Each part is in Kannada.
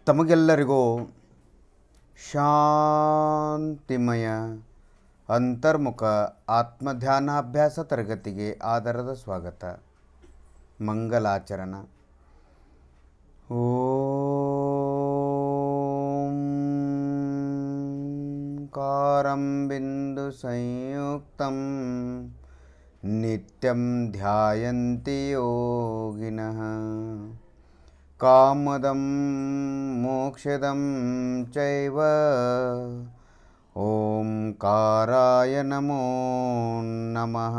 ತಮಗೆಲ್ಲರಿಗೂ ಶಾಂತಿಮಯ ಅಂತರ್ಮುಖ ಆತ್ಮಧ್ಯಾನಾಭ್ಯಾಸ ತರಗತಿಗೆ ಆದರದ ಸ್ವಾಗತ. ಮಂಗಲಾಚರಣ. ಓಂ ಕಾರಂ ಬಿಂದು ಸಂಯುಕ್ತಂ ನಿತ್ಯಂ ಧ್ಯಾಯಂತಿ ಯೋಗಿನಃ ಕಾಮದಂ ಮೋಕ್ಷದಂ ಚೈವ ಓಂಕಾರಾಯ ನಮೋ ನಮಃ.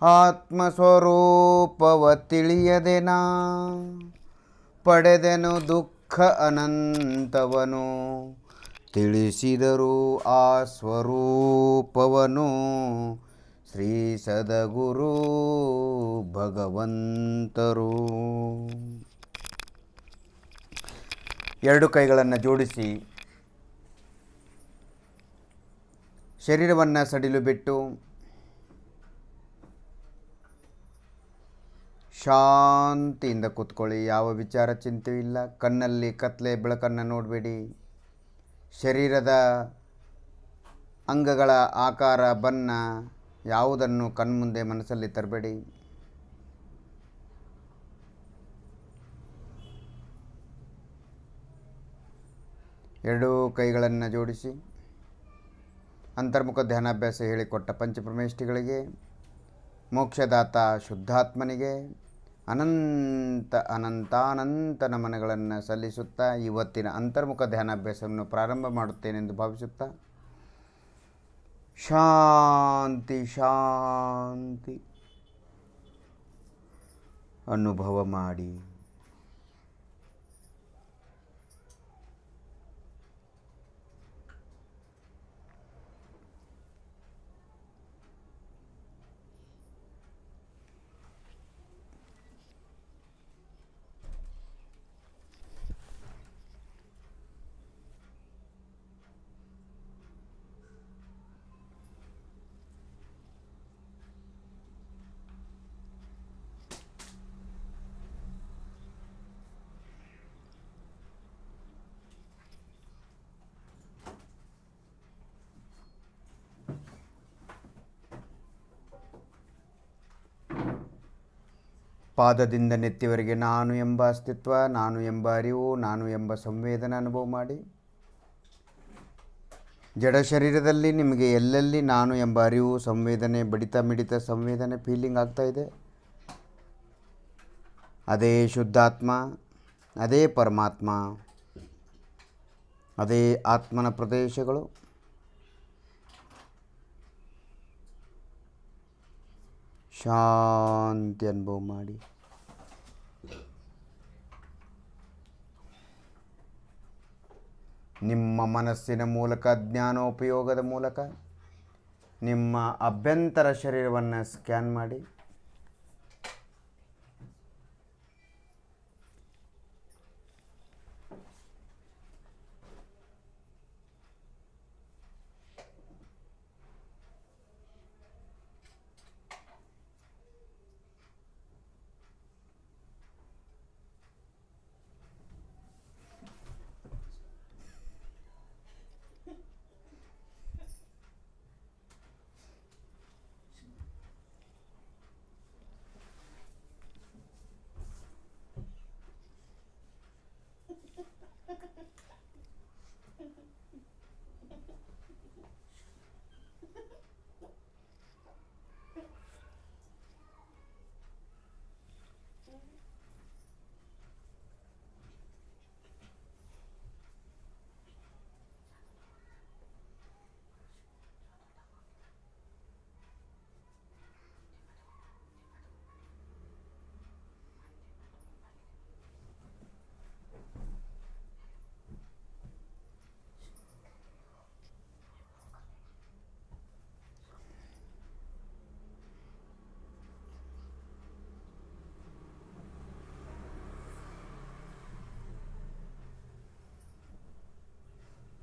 ಆತ್ಮಸ್ವರೂಪವ ತಿಳಿಯದೆ ನಾ ಪಡೆದೆನು ದುಃಖ ಅನಂತವನು, ತಿಳಿಸಿದರು ಆ ಸ್ವರೂಪವನು ಶ್ರೀ ಸದ್ಗುರು ಭಗವಂತರು. ಎರಡು ಕೈಗಳನ್ನು ಜೋಡಿಸಿ ಶರೀರವನ್ನು ಸಡಿಲು ಬಿಟ್ಟು ಶಾಂತಿಯಿಂದ ಕೂತ್ಕೊಳ್ಳಿ. ಯಾವ ವಿಚಾರ ಚಿಂತೆಯೂ ಇಲ್ಲ. ಕಣ್ಣಲ್ಲಿ ಕತ್ಲೆ ಬೆಳಕನ್ನು ನೋಡಬೇಡಿ. ಶರೀರದ ಅಂಗಗಳ ಆಕಾರ ಬಣ್ಣ ಯಾವುದನ್ನು ಕಣ್ಮುಂದೆ ಮನಸ್ಸಲ್ಲಿ ತರಬೇಡಿ. ಎರಡೂ ಕೈಗಳನ್ನು ಜೋಡಿಸಿ ಅಂತರ್ಮುಖ ಧ್ಯಾನಾಭ್ಯಾಸ ಹೇಳಿಕೊಟ್ಟ ಪಂಚಪ್ರಮೇಷ್ಠಿಗಳಿಗೆ, ಮೋಕ್ಷದಾತ ಶುದ್ಧಾತ್ಮನಿಗೆ ಅನಂತ ಅನಂತಾನಂತ ನಮನಗಳನ್ನು ಸಲ್ಲಿಸುತ್ತಾ ಇವತ್ತಿನ ಅಂತರ್ಮುಖ ಧ್ಯಾನಾಭ್ಯಾಸವನ್ನು ಪ್ರಾರಂಭ ಮಾಡುತ್ತೇನೆಂದು ಭಾವಿಸುತ್ತಾ ಶಾಂತಿ ಶಾಂತಿ ಅನುಭವ ಮಾಡಿ. ಪಾದದಿಂದ ನೆತ್ತಿವರೆಗೆ ನಾನು ಎಂಬ ಅಸ್ತಿತ್ವ, ನಾನು ಎಂಬ ಅರಿವು, ನಾನು ಎಂಬ ಸಂವೇದನೆ ಅನುಭವ ಮಾಡಿ. ಜಡ ಶರೀರದಲ್ಲಿ ನಿಮಗೆ ಎಲ್ಲೆಲ್ಲಿ ನಾನು ಎಂಬ ಅರಿವು, ಸಂವೇದನೆ, ಬಡಿತ ಮಿಡಿತ ಸಂವೇದನೆ ಫೀಲಿಂಗ್ ಆಗ್ತಾ ಇದೆ, ಅದೇ ಶುದ್ಧಾತ್ಮ, ಅದೇ ಪರಮಾತ್ಮ, ಅದೇ ಆತ್ಮನ ಪ್ರದೇಶಗಳು. ಶಾಂತಿ ಅನುಭವ ಮಾಡಿ. ನಿಮ್ಮ ಮನಸ್ಸಿನ ಮೂಲಕ, ಜ್ಞಾನೋಪಯೋಗದ ಮೂಲಕ ನಿಮ್ಮ ಅಭ್ಯಂತರ ಶರೀರವನ್ನು ಸ್ಕ್ಯಾನ್ ಮಾಡಿ.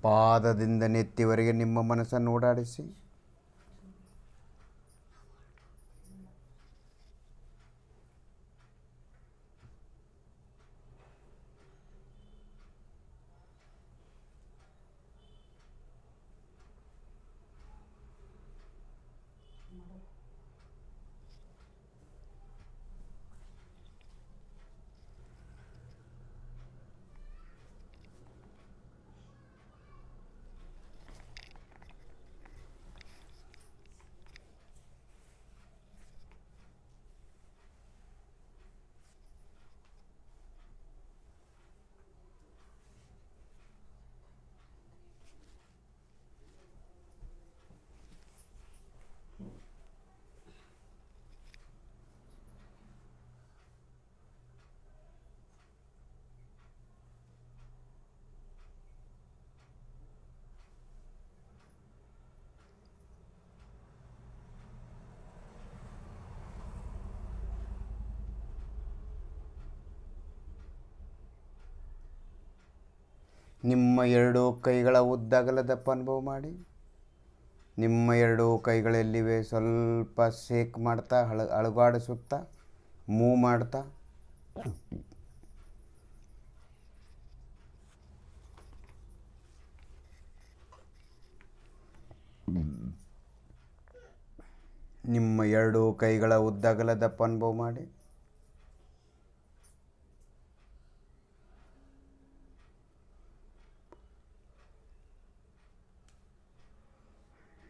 ಪಾದದಿಂದ ನೆತ್ತಿವರೆಗೆ ನಿಮ್ಮ ಮನಸ್ಸನ್ನು ಓಡಾಡಿಸಿ. ನಿಮ್ಮ ಎರಡೂ ಕೈಗಳ ಉದ್ದಗಲ ದಪ್ಪ ಅನುಭವ ಮಾಡಿ. ನಿಮ್ಮ ಎರಡೂ ಕೈಗಳೆಲ್ಲಿವೆ ಸ್ವಲ್ಪ ಶೇಕ್ ಮಾಡ್ತಾ ಅಳುಗಾಡಿಸುತ್ತಾ ಮೂವ್ ಮಾಡ್ತಾ ನಿಮ್ಮ ಎರಡೂ ಕೈಗಳ ಉದ್ದಗಲ ದಪ್ಪ ಅನುಭವ ಮಾಡಿ.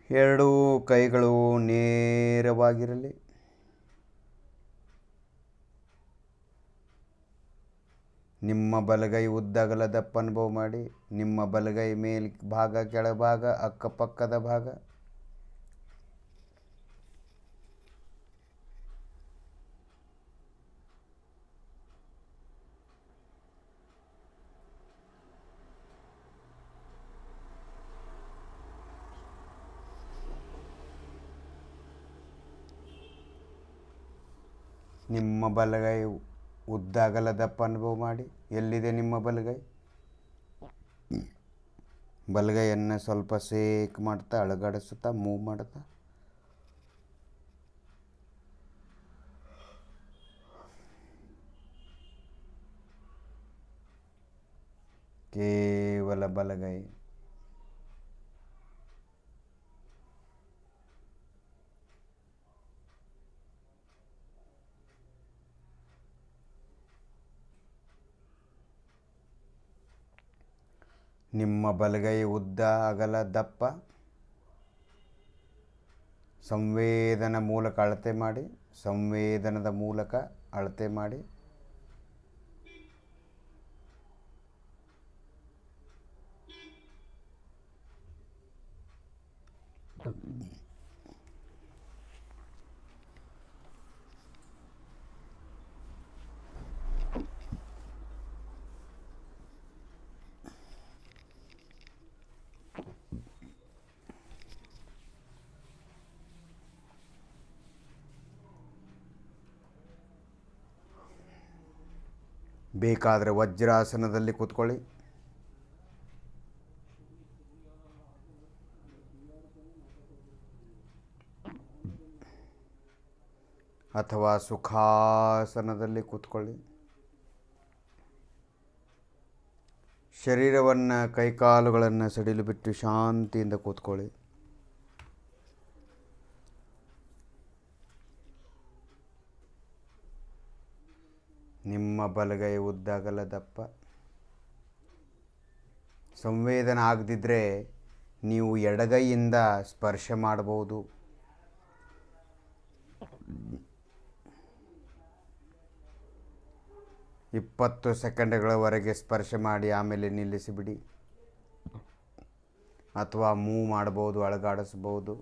ಎರಡೂ ಕೈಗಳು ನೇರವಾಗಿರಲಿ. ನಿಮ್ಮ ಬಲಗೈ ಉದ್ದಗಲ ದಪ್ಪ ಅನುಭವ ಮಾಡಿ. ನಿಮ್ಮ ಬಲಗೈ ಮೇಲ್ ಭಾಗ ಕೆಳಭಾಗ ಅಕ್ಕಪಕ್ಕದ ಭಾಗ ನಿಮ್ಮ ಬಲಗೈ ಉದ್ದಗಲ ದಪ್ಪ ಅನುಭವ ಮಾಡಿ. ಎಲ್ಲಿದೆ ನಿಮ್ಮ ಬಲಗೈ? ಬಲಗೈಯನ್ನು ಸ್ವಲ್ಪ ಶೇಕ್ ಮಾಡ್ತಾ ಅಳಗಾಡಿಸುತ್ತಾ ಮೂವ್ ಮಾಡ್ತಾ ಕೇವಲ ಬಲಗೈ. ನಿಮ್ಮ ಬಲಗೈ ಉದ್ದ ಅಗಲ ದಪ್ಪ ಸಂವೇದನ ಮೂಲಕ ಅಳತೆ ಮಾಡಿ. ಸಂವೇದನದ ಮೂಲಕ ಅಳತೆ ಮಾಡಿ. ಬೇಕಾದರೆ ವಜ್ರಾಸನದಲ್ಲಿ ಕೂತ್ಕೊಳ್ಳಿ. ಅಥವಾ ಸುಖಾಸನದಲ್ಲಿ ಕೂತ್ಕೊಳ್ಳಿ. ಶರೀರವನ್ನು ಕೈಕಾಲುಗಳನ್ನು ಸಡಿಲು ಬಿಟ್ಟು ಶಾಂತಿಯಿಂದ ಕೂತ್ಕೊಳ್ಳಿ. ನಿಮ್ಮ ಬಲಗೈ ಉದ್ದಗಲ ದಪ್ಪ. ಸಂವೇದನೆ ಆಗದಿದ್ದರೆ ನೀವು ಎಡಗೈಯಿಂದ ಸ್ಪರ್ಶ ಮಾಡಬಹುದು. ಇಪ್ಪತ್ತು ಸೆಕೆಂಡ್ಗಳವರೆಗೆ ಸ್ಪರ್ಶ ಮಾಡಿ ಆಮೇಲೆ ನಿಲ್ಲಿಸಿಬಿಡಿ. ಅಥವಾ ಮೂವ್ ಮಾಡ್ಬೋದು, ಅಳಗಾಡಿಸ್ಬೋದು.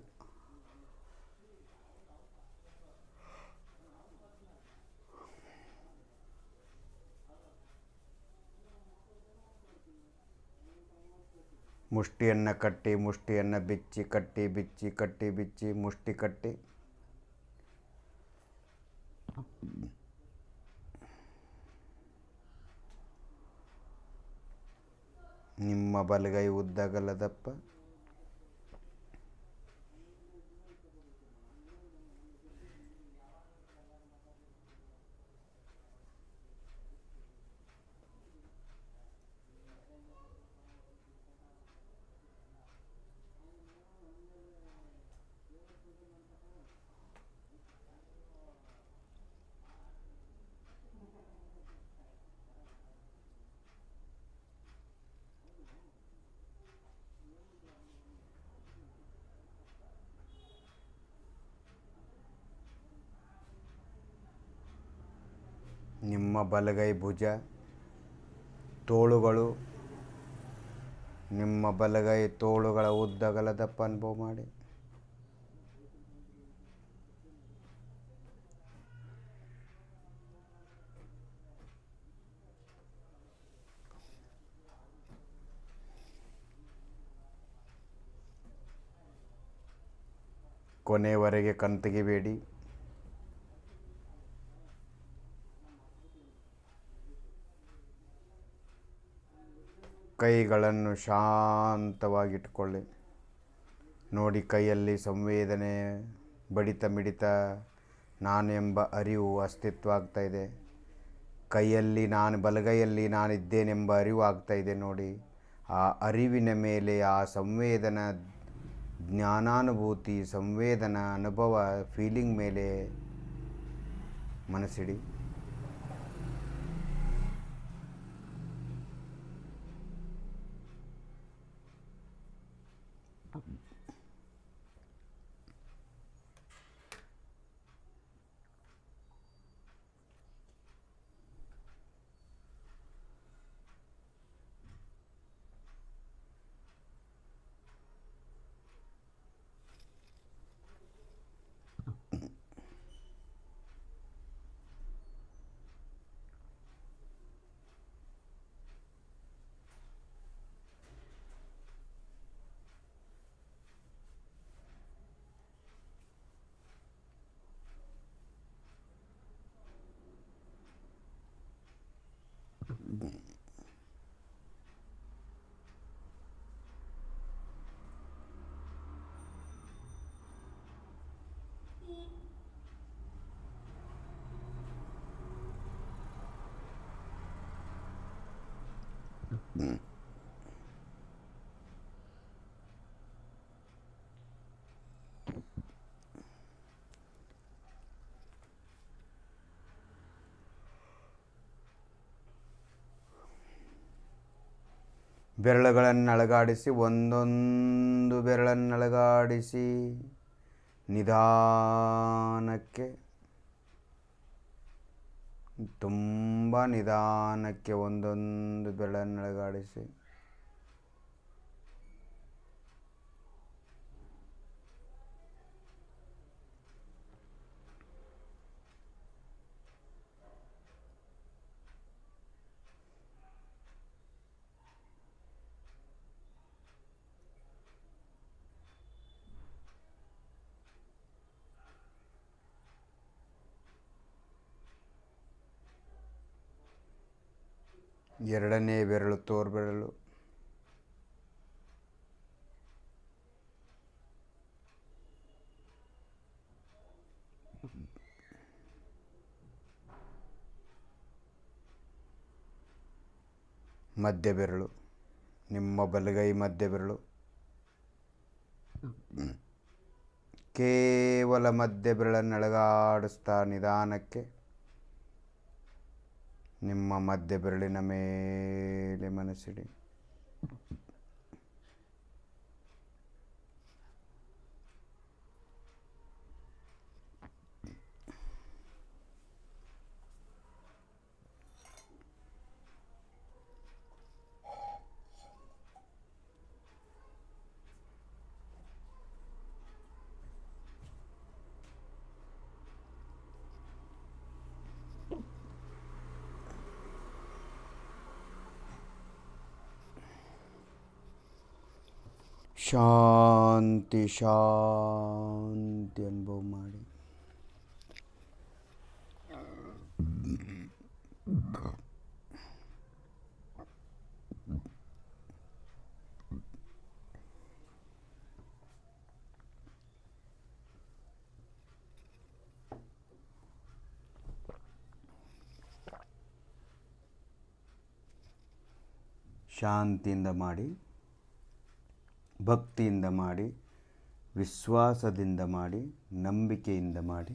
ಮುಷ್ಟಿಯನ್ನು ಕಟ್ಟಿ, ಮುಷ್ಟಿಯನ್ನು ಬಿಚ್ಚಿ, ಕಟ್ಟಿ ಬಿಚ್ಚಿ, ಕಟ್ಟಿ ಬಿಚ್ಚಿ, ಮುಷ್ಟಿ ಕಟ್ಟಿ. ನಿಮ್ಮ ಬಲಗೈ ಉದ್ದಗಲ ದಪ್ಪ. ನಿಮ್ಮ ಬಲಗೈ ಭುಜ, ತೋಳುಗಳು. ನಿಮ್ಮ ಬಲಗೈ ತೋಳುಗಳ ಉದ್ದಗಲ ದಪ್ಪ ಅನುಭವ ಮಾಡಿ. ಕೊನೆಯವರೆಗೆ ಕಣ್ ತೆಗಿಬೇಡಿ. ಕೈಗಳನ್ನು ಶಾಂತವಾಗಿಟ್ಕೊಳ್ಳಿ. ನೋಡಿ, ಕೈಯಲ್ಲಿ ಸಂವೇದನೆ, ಬಡಿತ ಮಿಡಿತ, ನಾನು ಎಂಬ ಅರಿವು ಅಸ್ತಿತ್ವ ಆಗ್ತಾಯಿದೆ. ಕೈಯಲ್ಲಿ ಬಲಗೈಯಲ್ಲಿ ನಾನಿದ್ದೇನೆಂಬ ಅರಿವು ಆಗ್ತಾಯಿದೆ ನೋಡಿ. ಆ ಅರಿವಿನ ಮೇಲೆ ಆ ಸಂವೇದನ ಜ್ಞಾನಾನುಭೂತಿ, ಸಂವೇದನ ಅನುಭವ, ಫೀಲಿಂಗ್ ಮೇಲೆ ಮನಸ್ಸಿಡಿ. ಬೆರಳುಗಳನ್ನು ಅಲುಗಾಡಿಸಿ, ಒಂದೊಂದು ಬೆರಳನ್ನು ಅಲುಗಾಡಿಸಿ ನಿಧಾನಕ್ಕೆ, ತುಂಬ ನಿಧಾನಕ್ಕೆ ಒಂದೊಂದು ಬೆರಳನ್ನು ಅಲುಗಾಡಿಸಿ. ಎರಡನೇ ಬೆರಳು ತೋರ್ಬೆರಳು, ಮಧ್ಯ ಬೆರಳು, ನಿಮ್ಮ ಬಲಗೈ ಮಧ್ಯ ಬೆರಳು, ಕೇವಲ ಮಧ್ಯ ಬೆರಳನ್ನು ಅಲುಗಾಡಿಸ್ತಾ ನಿಧಾನಕ್ಕೆ ನಿಮ್ಮ ಮಧ್ಯ ಬೆರಳಿನ ಮೇಲೆ ಮನಸ್ಸಿಡಿ. ಶಾಂತಿ ಶಾಂತಿ ಅನುಭವ ಮಾಡಿ. ಶಾಂತಿಯಿಂದ ಮಾಡಿ, ಭಕ್ತಿಯಿಂದ ಮಾಡಿ, ವಿಶ್ವಾಸದಿಂದ ಮಾಡಿ, ನಂಬಿಕೆಯಿಂದ ಮಾಡಿ.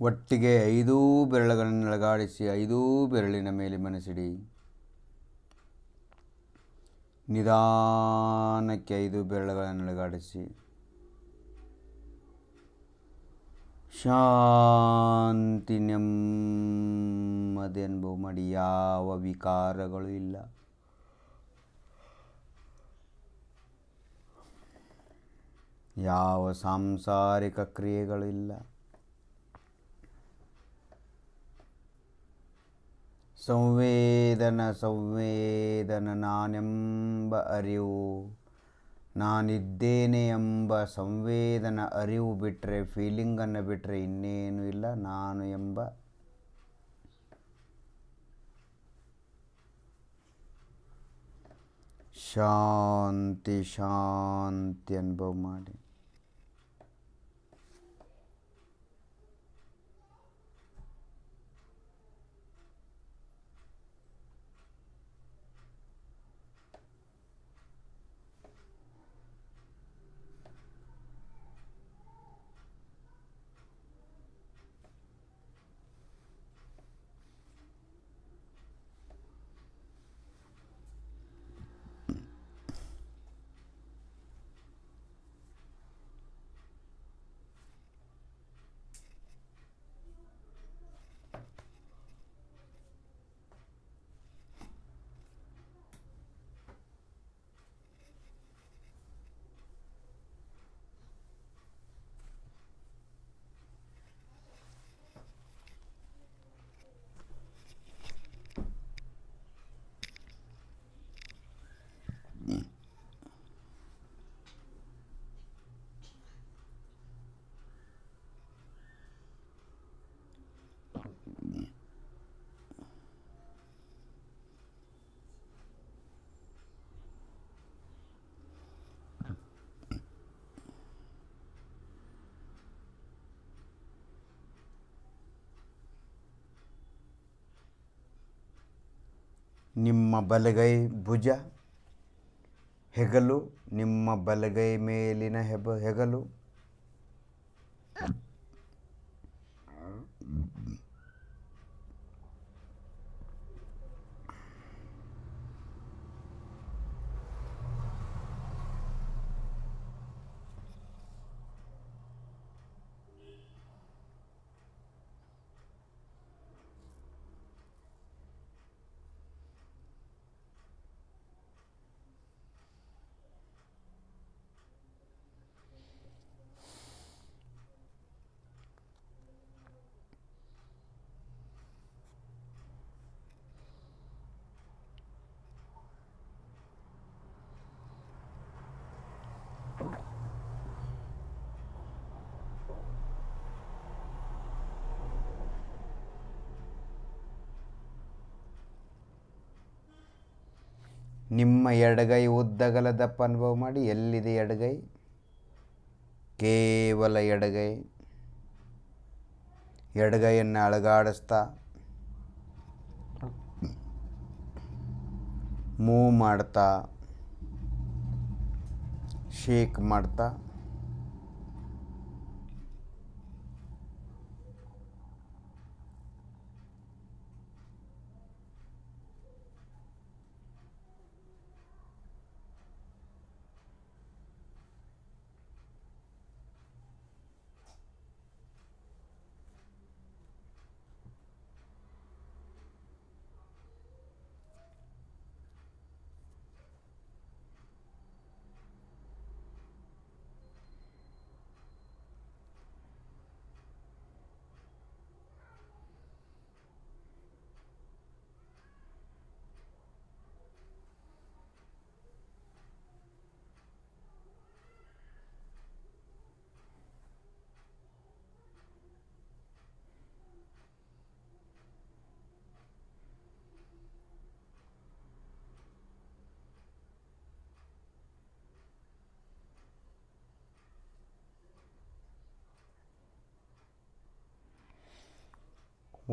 ಒಟ್ಟಿಗೆ 5 ಬೆರಳುಗಳನ್ನು ಅಲುಗಾಡಿಸಿ 5 ಬೆರಳಿನ ಮೇಲೆ ಮನಸ್ಸಿಡಿ. ನಿಧಾನಕ್ಕೆ 5 ಬೆರಳುಗಳನ್ನು ಅಲುಗಾಡಿಸಿ ಶಾಂತಿ ನೆಮ್ಮದಿ ಅನುಭವ ಮಾಡಿ. ಯಾವ ವಿಕಾರಗಳು ಇಲ್ಲ, ಯಾವ ಸಾಂಸಾರಿಕ ಕ್ರಿಯೆಗಳು ಇಲ್ಲ. ಸಂವೇದನ ನಾನೆಂಬ ಅರಿವು, ನಾನಿದ್ದೇನೆ ಎಂಬ ಸಂವೇದನ ಅರಿವು ಬಿಟ್ಟರೆ, ಫೀಲಿಂಗನ್ನು ಬಿಟ್ಟರೆ ಇನ್ನೇನು ಇಲ್ಲ. ನಾನು ಎಂಬ ಶಾಂತಿ ಅನುಭವ ಮಾಡಿ. ನಿಮ್ಮ ಬಲಗೈ ಭುಜ, ಹೆಗಲು, ನಿಮ್ಮ ಬಲಗೈ ಮೇಲಿನ ಹೆಗಲು, ನಿಮ್ಮ ಎಡಗೈ ಉದ್ದಗಲ ದಪ್ಪ ಅನುಭವ ಮಾಡಿ. ಎಲ್ಲಿದೆ ಎಡಗೈ? ಕೇವಲ ಎಡಗೈ. ಎಡಗೈಯನ್ನು ಅಲುಗಾಡಿಸ್ತಾ ಮೂವ್ ಮಾಡ್ತಾ ಶೇಕ್ ಮಾಡ್ತಾ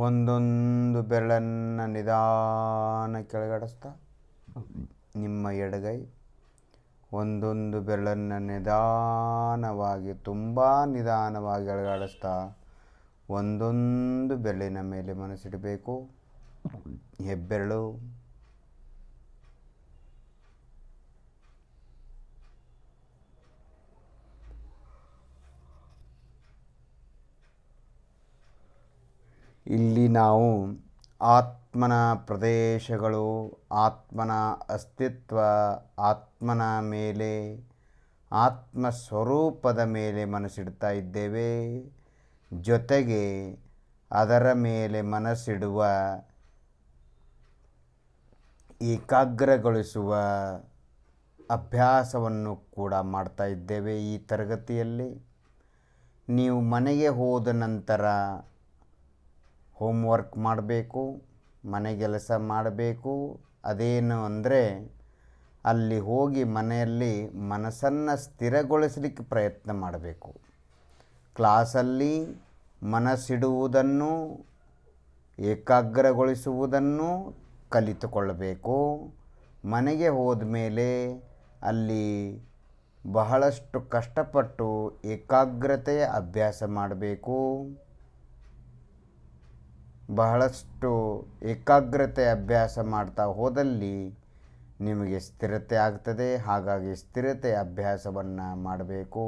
ಒಂದೊಂದು ಬೆರಳನ್ನು ನಿಧಾನ ಕೆಳಗಡಿಸ್ತಾ ನಿಮ್ಮ ಎಡಗೈ ಒಂದೊಂದು ಬೆರಳನ್ನು ನಿಧಾನವಾಗಿ, ತುಂಬ ನಿಧಾನವಾಗಿ ಅಲುಗಾಡಿಸ್ತಾ ಒಂದೊಂದು ಬೆರಳಿನ ಮೇಲೆ ಮನಸ್ಸಿಡಬೇಕು. ಹೆಬ್ಬೆರಳು, ಇಲ್ಲಿ ನಾವು ಆತ್ಮನ ಪ್ರದೇಶಗಳು, ಆತ್ಮನ ಅಸ್ತಿತ್ವ, ಆತ್ಮನ ಮೇಲೆ, ಆತ್ಮ ಸ್ವರೂಪದ ಮೇಲೆ ಮನಸ್ಸಿಡ್ತಾ ಇದ್ದೇವೆ. ಜೊತೆಗೆ ಅದರ ಮೇಲೆ ಮನಸ್ಸಿಡುವ, ಏಕಾಗ್ರಗೊಳಿಸುವ ಅಭ್ಯಾಸವನ್ನು ಕೂಡ ಮಾಡ್ತಾ ಇದ್ದೇವೆ ಈ ತರಗತಿಯಲ್ಲಿ. ನೀವು ಮನೆಗೆ ಹೋದ ನಂತರ ಹೋಮ್ವರ್ಕ್ ಮಾಡಬೇಕು, ಮನೆಗೆಲಸ ಮಾಡಬೇಕು. ಅದೇನು ಅಂದರೆ ಅಲ್ಲಿ ಹೋಗಿ ಮನೆಯಲ್ಲಿ ಮನಸ್ಸನ್ನು ಸ್ಥಿರಗೊಳಿಸಲಿಕ್ಕೆ ಪ್ರಯತ್ನ ಮಾಡಬೇಕು. ಕ್ಲಾಸಲ್ಲಿ ಮನಸ್ಸಿಡುವುದನ್ನು, ಏಕಾಗ್ರಗೊಳಿಸುವುದನ್ನು ಕಲಿತುಕೊಳ್ಳಬೇಕು. ಮನೆಗೆ ಹೋದ ಮೇಲೆ ಅಲ್ಲಿ ಬಹಳಷ್ಟು ಕಷ್ಟಪಟ್ಟು ಏಕಾಗ್ರತೆಯ ಅಭ್ಯಾಸ ಮಾಡಬೇಕು. ಬಹಳಷ್ಟು ಏಕಾಗ್ರತೆ ಅಭ್ಯಾಸ ಮಾಡ್ತಾ ಹೋದಲ್ಲಿ ನಿಮಗೆ ಸ್ಥಿರತೆ ಆಗ್ತದೆ. ಹಾಗಾಗಿ ಸ್ಥಿರತೆ ಅಭ್ಯಾಸವನ್ನು ಮಾಡಬೇಕು.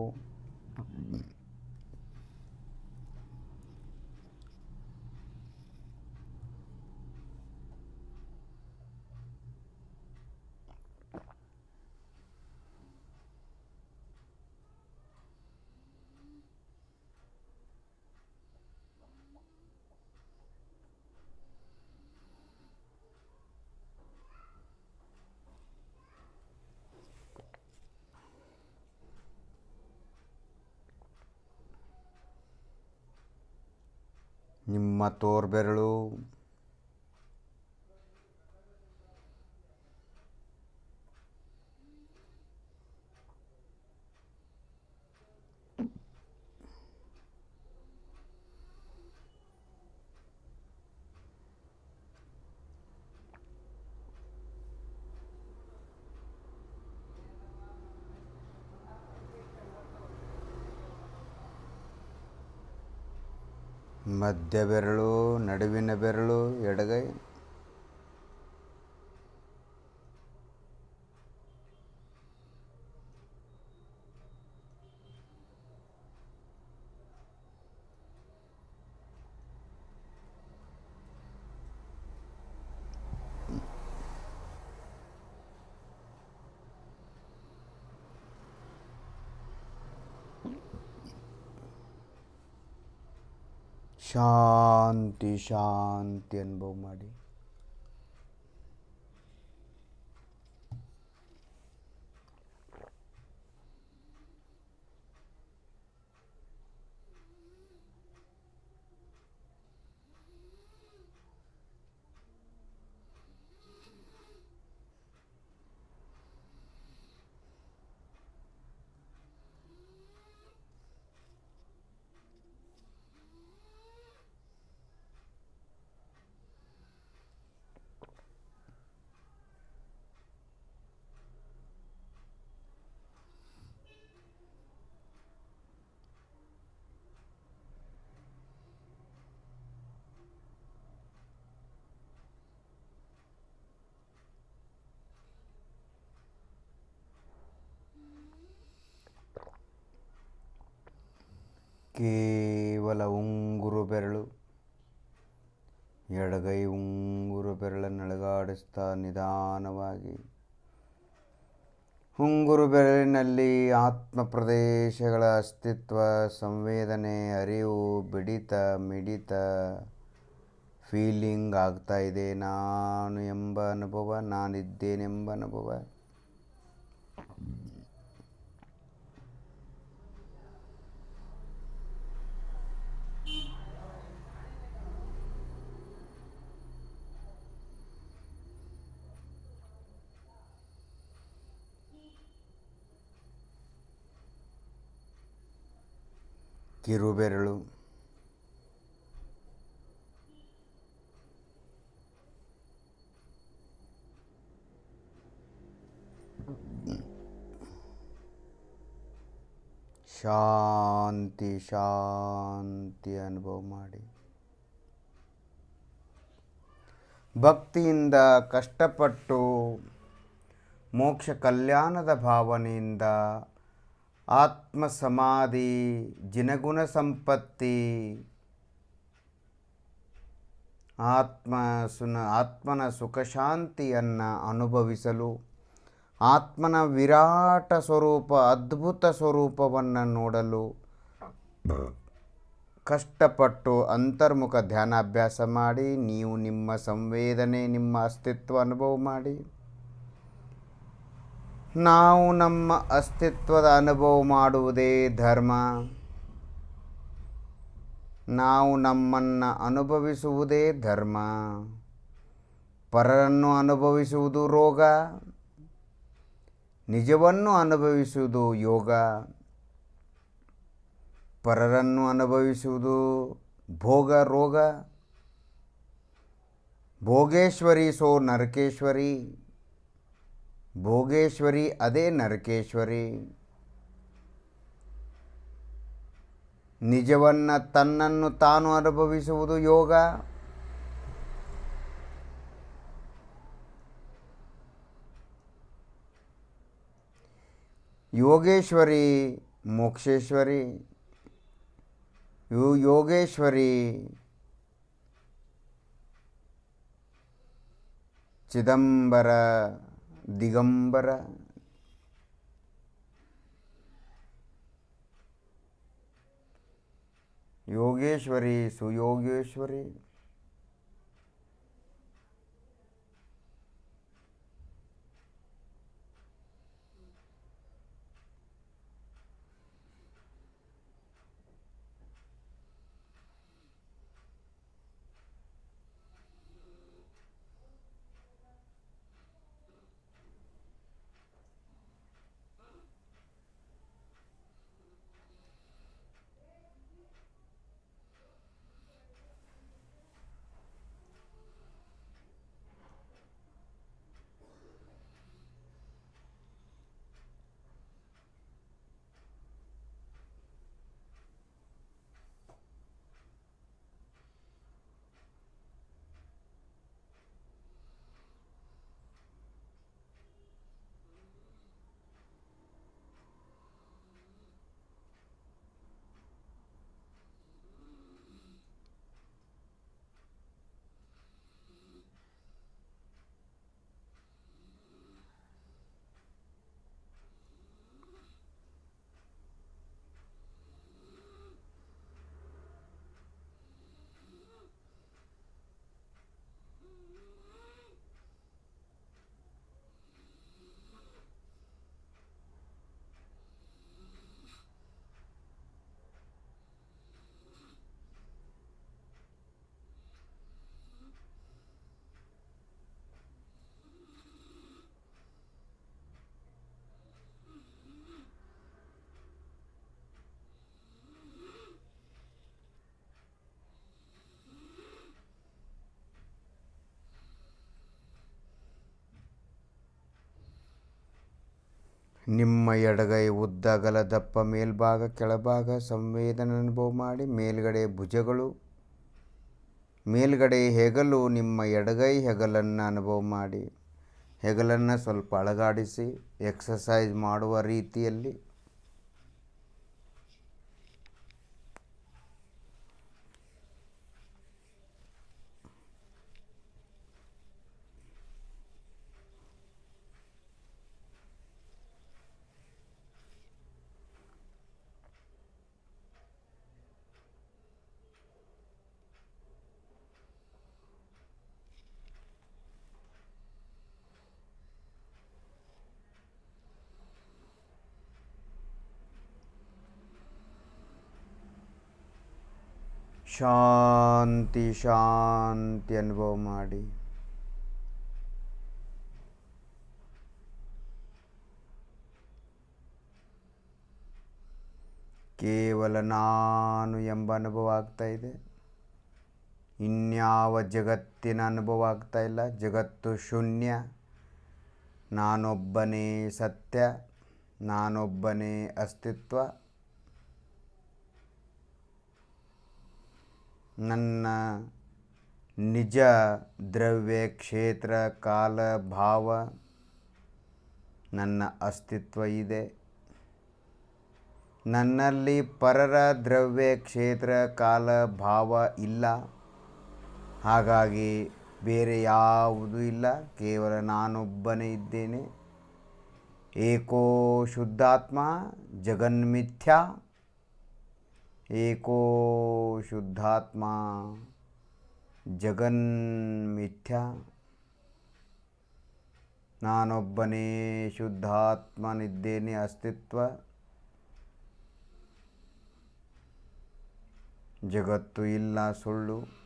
ನಿಮ್ಮ ತೋರ್ಬೆರಳು, ಮಧ್ಯ ಬೆರಳು, ನಡುವಿನ ಬೆರಳು, ಎಡಗೈ, ಶಾಂತಿ ಶಾಂತಿ ಅನುಭವ ಮಾಡಿ. ಕೇವಲ ಉಂಗುರು ಬೆರಳು, ಎಡಗೈ ಉಂಗುರು ಬೆರಳನ್ನು ಅಲುಗಾಡಿಸ್ತಾ ನಿಧಾನವಾಗಿ. ಉಂಗುರು ಬೆರಳಿನಲ್ಲಿ ಆತ್ಮ ಪ್ರದೇಶಗಳ ಅಸ್ತಿತ್ವ, ಸಂವೇದನೆ, ಅರಿವು, ಬಿಡಿತ, ಮಿಡಿತ, ಫೀಲಿಂಗ್ ಆಗ್ತಾ ಇದೆ. ನಾನು ಎಂಬ ಅನುಭವ, ನಾನಿದ್ದೇನೆಂಬ ಅನುಭವ. ಕಿರುಬೆರಳು, ಶಾಂತಿ ಶಾಂತಿ ಅನುಭವ ಮಾಡಿ. ಭಕ್ತಿಯಿಂದ ಕಷ್ಟಪಟ್ಟು ಮೋಕ್ಷ ಕಲ್ಯಾಣದ ಭಾವನೆಯಿಂದ ಆತ್ಮ ಸಮಾಧಿ ಜಿನಗುಣ ಸಂಪತ್ತಿ ಆತ್ಮನ ಸುಖ ಶಾಂತಿಯನ್ನು ಅನುಭವಿಸಲು ಆತ್ಮನ ವಿರಾಟ ಸ್ವರೂಪ ಅದ್ಭುತ ಸ್ವರೂಪವನ್ನು ನೋಡಲು ಕಷ್ಟಪಟ್ಟು ಅಂತರ್ಮುಖ ಧ್ಯಾನಾಭ್ಯಾಸ ಮಾಡಿ ನೀವು ನಿಮ್ಮ ಸಂವೇದನೆ ನಿಮ್ಮ ಅಸ್ತಿತ್ವ ಅನುಭವ ಮಾಡಿ. ನಾವು ನಮ್ಮ ಅಸ್ತಿತ್ವದ ಅನುಭವ ಮಾಡುವುದೇ ಧರ್ಮ. ನಾವು ನಮ್ಮನ್ನು ಅನುಭವಿಸುವುದೇ ಧರ್ಮ. ಪರರನ್ನು ಅನುಭವಿಸುವುದು ರೋಗ, ನಿಜವನ್ನು ಅನುಭವಿಸುವುದು ಯೋಗ. ಪರರನ್ನು ಅನುಭವಿಸುವುದು ಭೋಗ ರೋಗ. ಭೋಗೇಶ್ವರಿ ಸೋ ನರಕೇಶ್ವರಿ, ಭೋಗೇಶ್ವರಿ ಅದೇ ನರಕೇಶ್ವರಿ. ನಿಜವನ್ನು ತನ್ನನ್ನು ತಾನು ಅನುಭವಿಸುವುದು ಯೋಗ. ಯೋಗೇಶ್ವರಿ ಮೋಕ್ಷೇಶ್ವರಿ, ಯೋಗೇಶ್ವರಿ ಚಿದಂಬರ ದಿಗಂಬರ. ಯೋಗೇಶ್ವರಿ ಸುಯೋಗೇಶ್ವರಿ. ನಿಮ್ಮ ಎಡಗೈ ಉದ್ದ ಅಗಲ ದಪ್ಪ ಮೇಲ್ಭಾಗ ಕೆಳಭಾಗ ಸಂವೇದನೆ ಅನುಭವ ಮಾಡಿ. ಮೇಲ್ಗಡೆ ಭುಜಗಳು, ಮೇಲ್ಗಡೆ ಹೆಗಲು, ನಿಮ್ಮ ಎಡಗೈ ಹೆಗಲನ್ನು ಅನುಭವ ಮಾಡಿ. ಹೆಗಲನ್ನು ಸ್ವಲ್ಪ ಅಲುಗಾಡಿಸಿ ಎಕ್ಸಸೈಸ್ ಮಾಡುವ ರೀತಿಯಲ್ಲಿ. ಶಾಂತಿ ಶಾಂತಿ ಅನುಭವ ಮಾಡಿ. ಕೇವಲ ನಾನು ಎಂಬ ಅನುಭವ ಆಗ್ತಾ ಇದೆ. ಇನ್ಯಾವ ಜಗತ್ತಿನ ಅನುಭವ ಆಗ್ತಾ ಇಲ್ಲ. ಜಗತ್ತು ಶೂನ್ಯ. ನಾನೊಬ್ಬನೇ ಸತ್ಯ, ನಾನೊಬ್ಬನೇ ಅಸ್ತಿತ್ವ. ನನ್ನ ನಿಜ ದ್ರವ್ಯ ಕ್ಷೇತ್ರ ಕಾಲ ಭಾವ ನನ್ನ ಅಸ್ತಿತ್ವ ಇದೆ. ನನ್ನಲ್ಲಿ ಪರರ ದ್ರವ್ಯ ಕ್ಷೇತ್ರ ಕಾಲ ಭಾವ ಇಲ್ಲ. ಹಾಗಾಗಿ ಬೇರೆ ಯಾವುದೂ ಇಲ್ಲ, ಕೇವಲ ನಾನೊಬ್ಬನೇ ಇದ್ದೇನೆ. ಏಕೋ ಶುದ್ಧಾತ್ಮ ಜಗನ್ಮಿಥ್ಯಾ. ಏಕೋ ಶುದ್ಧಾತ್ಮ ಜಗನ್ಮಿಥ್ಯಾ. ನಾನೊಬ್ಬನೇ ಶುದ್ಧಾತ್ಮನಿದ್ದೇನೆ. ಅಸ್ತಿತ್ವ, ಜಗತ್ತು ಇಲ್ಲ, ಸುಳ್ಳು.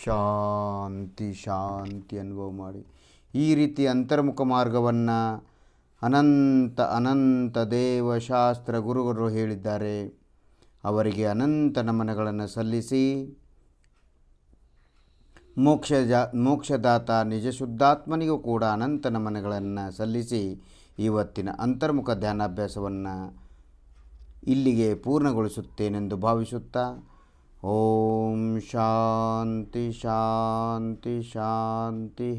ಶಾಂತಿ ಶಾಂತಿ ಅನುಭವ ಮಾಡಿ. ಈ ರೀತಿ ಅಂತರ್ಮುಖ ಮಾರ್ಗವನ್ನು ಅನಂತ ದೇವಶಾಸ್ತ್ರ ಗುರುಗಳು ಹೇಳಿದ್ದಾರೆ. ಅವರಿಗೆ ಅನಂತ ನಮನಗಳನ್ನು ಸಲ್ಲಿಸಿ ಮೋಕ್ಷದಾತ ನಿಜ ಶುದ್ಧಾತ್ಮನಿಗೂ ಕೂಡ ಅನಂತ ನಮನಗಳನ್ನು ಸಲ್ಲಿಸಿ ಇವತ್ತಿನ ಅಂತರ್ಮುಖ ಧ್ಯಾನಾಭ್ಯಾಸವನ್ನು ಇಲ್ಲಿಗೆ ಪೂರ್ಣಗೊಳಿಸುತ್ತೇನೆಂದು ಭಾವಿಸುತ್ತಾ ಓಂ ಶಾಂತಿ ಶಾಂತಿ ಶಾಂತಿ.